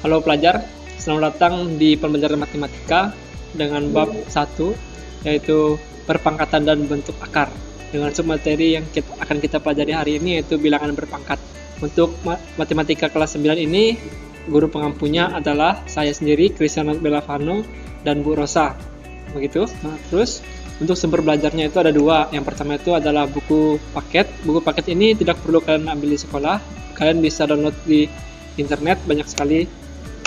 Halo pelajar, selamat datang di pembelajaran matematika dengan bab 1, yaitu perpangkatan dan bentuk akar. Dengan submateri yang akan kita pelajari hari ini yaitu bilangan berpangkat. Untuk matematika kelas 9 ini, guru pengampunya adalah saya sendiri, Cristiano Bellavano, dan Bu Rosa. Begitu. Nah, terus untuk sumber belajarnya itu ada dua. Yang pertama itu adalah buku paket. Buku paket ini tidak perlu kalian ambil di sekolah. Kalian bisa download di internet, banyak sekali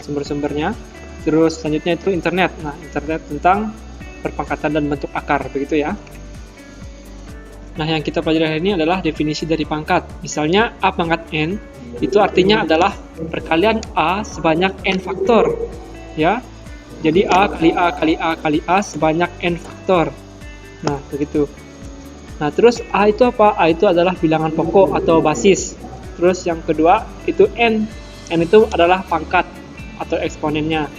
sumber-sumbernya. Terus selanjutnya itu internet. Nah, internet tentang perpangkatan dan bentuk akar, begitu ya. Nah, yang kita pelajari hari ini adalah definisi dari pangkat. Misalnya A pangkat N itu artinya adalah perkalian A sebanyak N faktor, ya. Jadi A kali A kali A kali A sebanyak N faktor. Nah, begitu. Nah, terus A itu apa? A itu adalah bilangan pokok atau basis. Terus yang kedua itu N. N itu adalah pangkat atau eksponennya.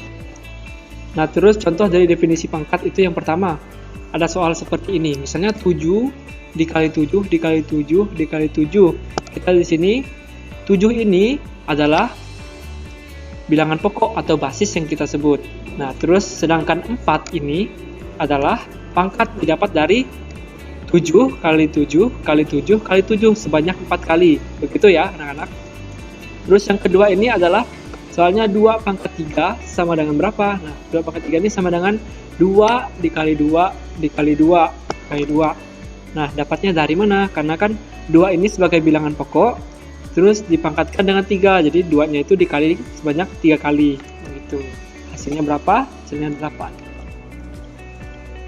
Nah, terus contoh dari definisi pangkat itu yang pertama. Ada soal seperti ini. Misalnya 7 dikali 7 dikali 7 dikali 7. Kita di sini 7 ini adalah bilangan pokok atau basis yang kita sebut. Nah, terus sedangkan 4 ini adalah pangkat didapat dari 7 kali 7 kali 7 kali 7 sebanyak 4 kali. Begitu ya, anak-anak. Terus yang kedua ini adalah soalnya 2 pangkat 3 sama dengan berapa? Nah, 2 pangkat 3 ini sama dengan 2 dikali 2 dikali 2 dikali 2. Nah, dapatnya dari mana? Karena kan 2 ini sebagai bilangan pokok, terus dipangkatkan dengan 3. Jadi 2-nya itu dikali sebanyak 3 kali. Begitu. Hasilnya berapa? Hasilnya 8.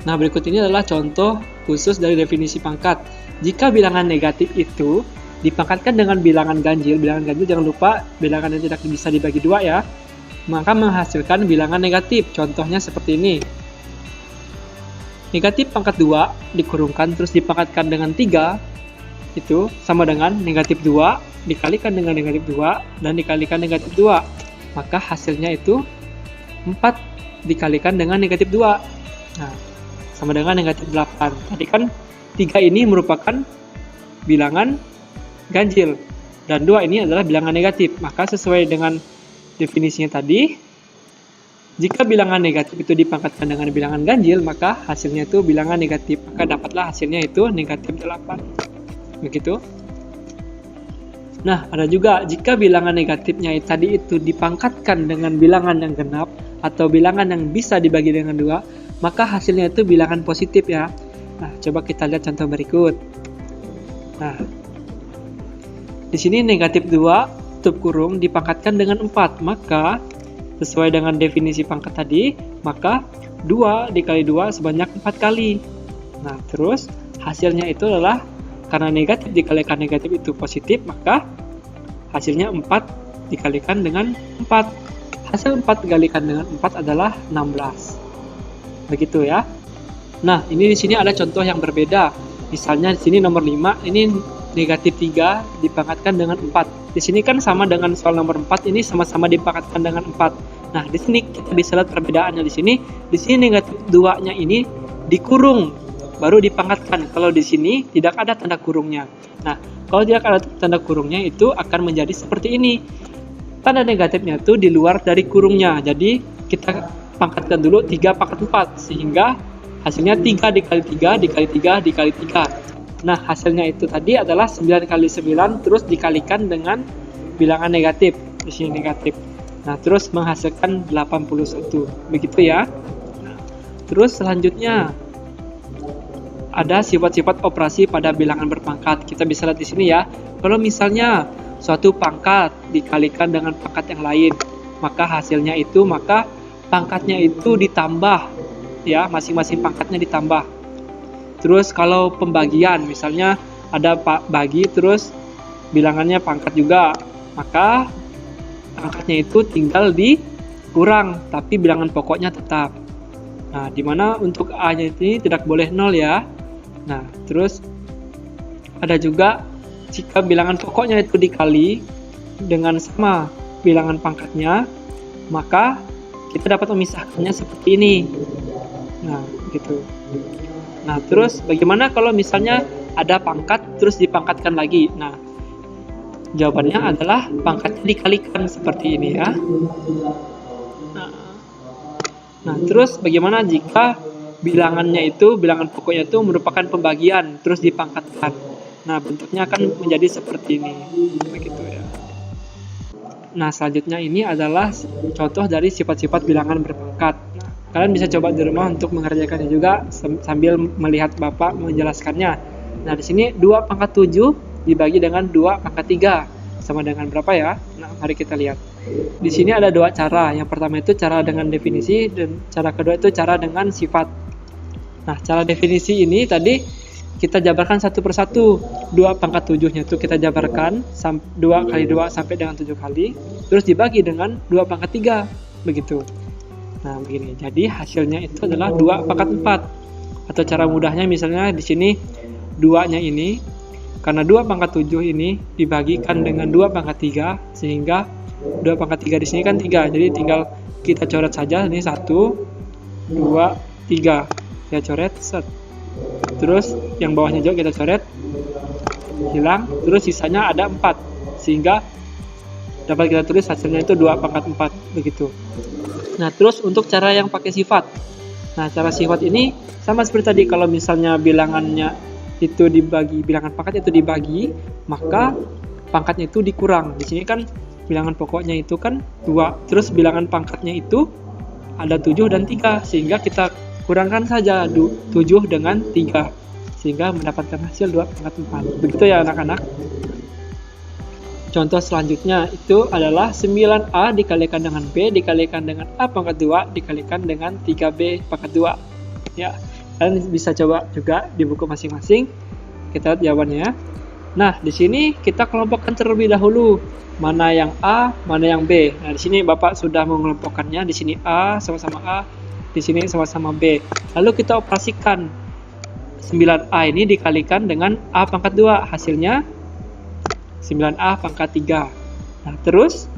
Nah, berikut ini adalah contoh khusus dari definisi pangkat. Jika bilangan negatif itu dipangkatkan dengan bilangan ganjil jangan lupa bilangan yang tidak bisa dibagi 2 ya, maka menghasilkan bilangan negatif. Contohnya seperti ini. Negatif pangkat 2 dikurungkan terus dipangkatkan dengan 3 itu sama dengan negatif 2 dikalikan dengan negatif 2 dan dikalikan negatif 2. Maka hasilnya itu 4 dikalikan dengan negatif 2. Nah, sama dengan negatif 8. Tadi kan 3 ini merupakan bilangan ganjil dan 2 ini adalah bilangan negatif. Maka sesuai dengan definisinya tadi, jika bilangan negatif itu dipangkatkan dengan bilangan ganjil, maka hasilnya itu bilangan negatif. Maka dapatlah hasilnya itu negatif 8. Begitu. Nah, ada juga jika bilangan negatifnya tadi itu dipangkatkan dengan bilangan yang genap atau bilangan yang bisa dibagi dengan 2, maka hasilnya itu bilangan positif ya. Nah, coba kita lihat contoh berikut. Nah, di sini negatif 2 tutup kurung dipangkatkan dengan 4, maka sesuai dengan definisi pangkat tadi, maka 2 dikali 2 sebanyak 4 kali. Nah, terus hasilnya itu adalah karena negatif dikalikan negatif itu positif, maka hasilnya 4 dikalikan dengan 4. Hasil 4 dikalikan dengan 4 adalah 16. Begitu ya. Nah, ini di sini ada contoh yang berbeda. Misalnya di sini nomor 5, ini negatif 3 dipangkatkan dengan 4. Di sini kan sama dengan soal nomor 4, ini sama-sama dipangkatkan dengan 4. Nah, di sini kita bisa lihat perbedaannya di sini. Di sini negatif 2-nya ini dikurung, baru dipangkatkan. Kalau di sini tidak ada tanda kurungnya. Nah, kalau tidak ada tanda kurungnya itu akan menjadi seperti ini. Tanda negatifnya itu di luar dari kurungnya. Jadi, kita pangkatkan dulu 3 pangkat 4, sehingga hasilnya 3 dikali 3 dikali 3 dikali 3. Nah, hasilnya itu tadi adalah 9 kali 9 terus dikalikan dengan bilangan negatif. Di sini negatif. Nah, terus menghasilkan 81. Begitu ya. Terus selanjutnya ada sifat-sifat operasi pada bilangan berpangkat. Kita bisa lihat di sini ya. Kalau misalnya suatu pangkat dikalikan dengan pangkat yang lain, maka hasilnya itu pangkatnya itu ditambah ya, masing-masing pangkatnya ditambah. Terus kalau pembagian, misalnya ada bagi terus bilangannya pangkat juga, maka pangkatnya itu tinggal dikurang, tapi bilangan pokoknya tetap. Nah, dimana untuk A-nya ini tidak boleh 0 ya. Nah, terus ada juga jika bilangan pokoknya itu dikali dengan sama bilangan pangkatnya, maka kita dapat memisahkannya seperti ini. Nah, gitu. Nah, terus bagaimana kalau misalnya ada pangkat terus dipangkatkan lagi? Nah, Jawabannya adalah pangkatnya dikalikan seperti ini ya. Nah, terus bagaimana jika bilangannya itu, bilangan pokoknya itu merupakan pembagian, terus dipangkatkan. Nah, bentuknya akan menjadi seperti ini. Begitu ya. Nah, selanjutnya ini adalah contoh dari sifat-sifat bilangan berpangkat. Nah, kalian bisa coba di rumah untuk mengerjakannya juga sambil melihat Bapak menjelaskannya. Nah, di sini 2 pangkat 7 dibagi dengan 2 pangkat 3. Sama dengan berapa ya? Nah, mari kita lihat. Di sini ada 2 cara. Yang pertama itu cara dengan definisi, dan cara kedua itu cara dengan sifat. Nah, cara definisi ini tadi kita jabarkan satu persatu. 2 pangkat 7-nya itu kita jabarkan 2 kali 2 sampai dengan 7 kali, terus dibagi dengan 2 pangkat 3, begitu. Nah, begini. Jadi hasilnya itu adalah 2 pangkat 4. Atau cara mudahnya misalnya di sini 2-nya ini, karena 2 pangkat 7 ini dibagikan dengan 2 pangkat 3, sehingga 2 pangkat 3 di sini kan 3. Jadi tinggal kita coret saja, ini 1, 2, 3. Kita coret, set. Terus yang bawahnya juga kita coret, hilang, terus sisanya ada 4, sehingga dapat kita tulis hasilnya itu 2 pangkat 4, begitu. Nah, terus untuk cara yang pakai sifat. Nah, cara sifat ini sama seperti tadi, kalau misalnya bilangannya itu dibagi, bilangan pangkat itu dibagi, maka pangkatnya itu dikurang. Di sini kan bilangan pokoknya itu kan 2, terus bilangan pangkatnya itu ada 7 dan 3, sehingga kita kurangkan saja 7 dengan 3, sehingga mendapatkan hasil 2 pangkat 4. Begitu ya anak-anak. Contoh selanjutnya itu adalah 9A dikalikan dengan B dikalikan dengan A pangkat 2 dikalikan dengan 3B pangkat 2. Ya, kalian bisa coba juga di buku masing-masing. Kita lihat jawabannya. Nah, di sini kita kelompokkan terlebih dahulu. Mana yang A, mana yang B. Nah, di sini Bapak sudah mengelompokkannya. Di sini A sama-sama A, di sini sama-sama B. Lalu kita operasikan 9A ini dikalikan dengan A pangkat 2. Hasilnya 9A pangkat 3. Nah, terus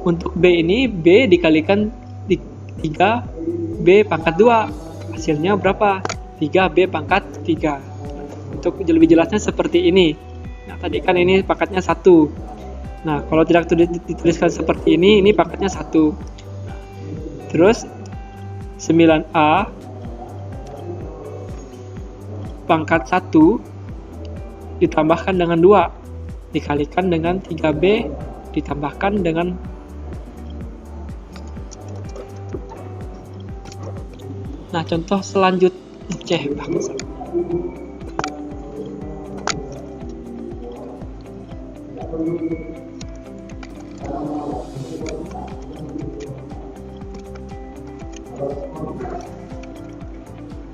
untuk B ini, B dikalikan 3B pangkat 2. Hasilnya berapa? 3B pangkat 3. Untuk lebih jelasnya seperti ini. Nah, tadi kan ini pangkatnya 1. Nah, kalau tidak dituliskan seperti ini pangkatnya 1. Terus 9A pangkat 1 ditambahkan dengan 2 dikalikan dengan 3B ditambahkan dengan Nah, contoh selanjutnya bangsa.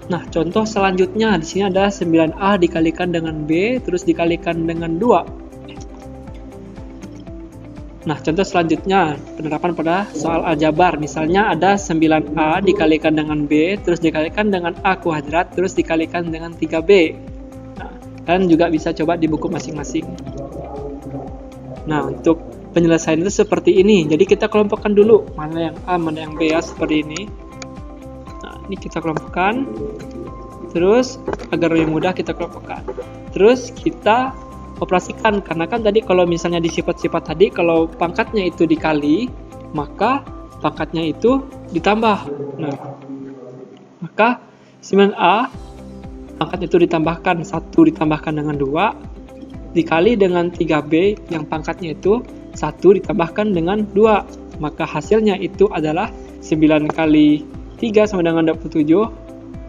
Nah, contoh selanjutnya di sini ada 9A dikalikan dengan B terus dikalikan dengan 2. Nah, contoh selanjutnya penerapan pada soal aljabar. Misalnya ada 9A dikalikan dengan B terus dikalikan dengan A kuadrat terus dikalikan dengan 3B. Nah, kalian juga bisa coba di buku masing-masing. Nah, untuk penyelesaian itu seperti ini. Jadi kita kelompokkan dulu mana yang A, mana yang B ya, seperti ini. Nah, ini kita kelompokkan. Terus agar lebih mudah kita kelompokkan. Terus kita operasikan, karena kan tadi kalau misalnya di sifat-sifat tadi kalau pangkatnya itu dikali, maka pangkatnya itu ditambah. Nah, maka 9A pangkatnya itu ditambahkan 1 ditambahkan dengan 2 dikali dengan 3B yang pangkatnya itu 1 ditambahkan dengan 2, maka hasilnya itu adalah 9 kali 3 sama dengan 27,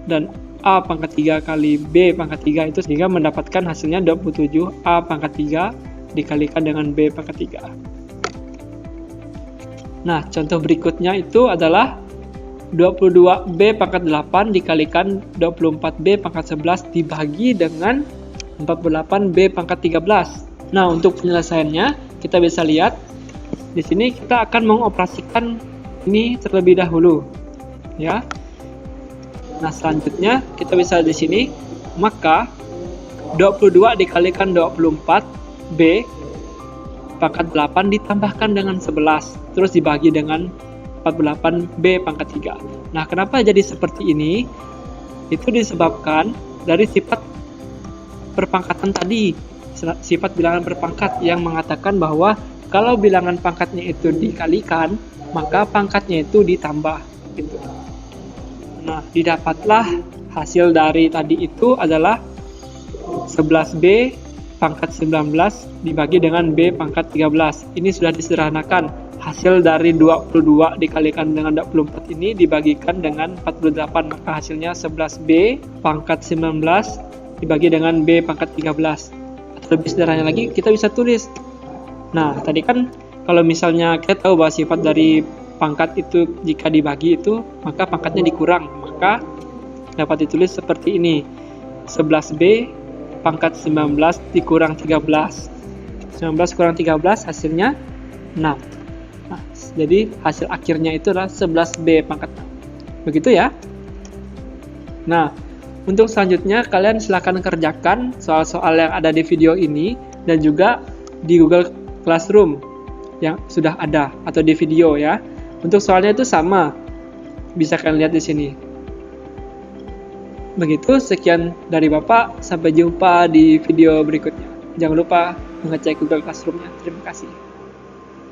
dan A pangkat 3 kali B pangkat 3 itu sehingga mendapatkan hasilnya 27 A pangkat 3 dikalikan dengan B pangkat 3. Nah, contoh berikutnya itu adalah 22B pangkat 8 dikalikan 24B pangkat 11 dibagi dengan 48B pangkat 13. Nah, untuk penyelesaiannya kita bisa lihat di sini kita akan mengoperasikan ini terlebih dahulu, ya. Nah, selanjutnya kita bisa di sini, maka 22 dikalikan 24B pangkat 8 ditambahkan dengan 11 terus dibagi dengan 48B pangkat 3. Nah, kenapa jadi seperti ini? Itu disebabkan dari sifat perpangkatan tadi. sifat bilangan berpangkat yang mengatakan bahwa kalau bilangan pangkatnya itu dikalikan, maka pangkatnya itu ditambah gitu. Nah, didapatlah hasil dari tadi itu adalah 11B pangkat 19 dibagi dengan B pangkat 13. Ini sudah disederhanakan. Hasil dari 22 dikalikan dengan 24 ini dibagikan dengan 48. Maka hasilnya 11B pangkat 19 dibagi dengan B pangkat 13. Atau lebih sederhana lagi, kita bisa tulis. Nah, tadi kan kalau misalnya kita tahu bahwa sifat dari pangkat itu jika dibagi itu, maka pangkatnya dikurang. Maka dapat ditulis seperti ini. 11B pangkat 19 dikurang 13. 19 kurang 13 hasilnya 6. Nah, jadi hasil akhirnya itu adalah 11B pangkat 6. Begitu ya. Nah, untuk selanjutnya kalian silakan kerjakan soal-soal yang ada di video ini dan juga di Google Classroom yang sudah ada atau di video ya. Untuk soalnya itu sama. Bisa kalian lihat di sini. Begitu, sekian dari Bapak. Sampai jumpa di video berikutnya. Jangan lupa mengecek Google Classroom-nya. Terima kasih.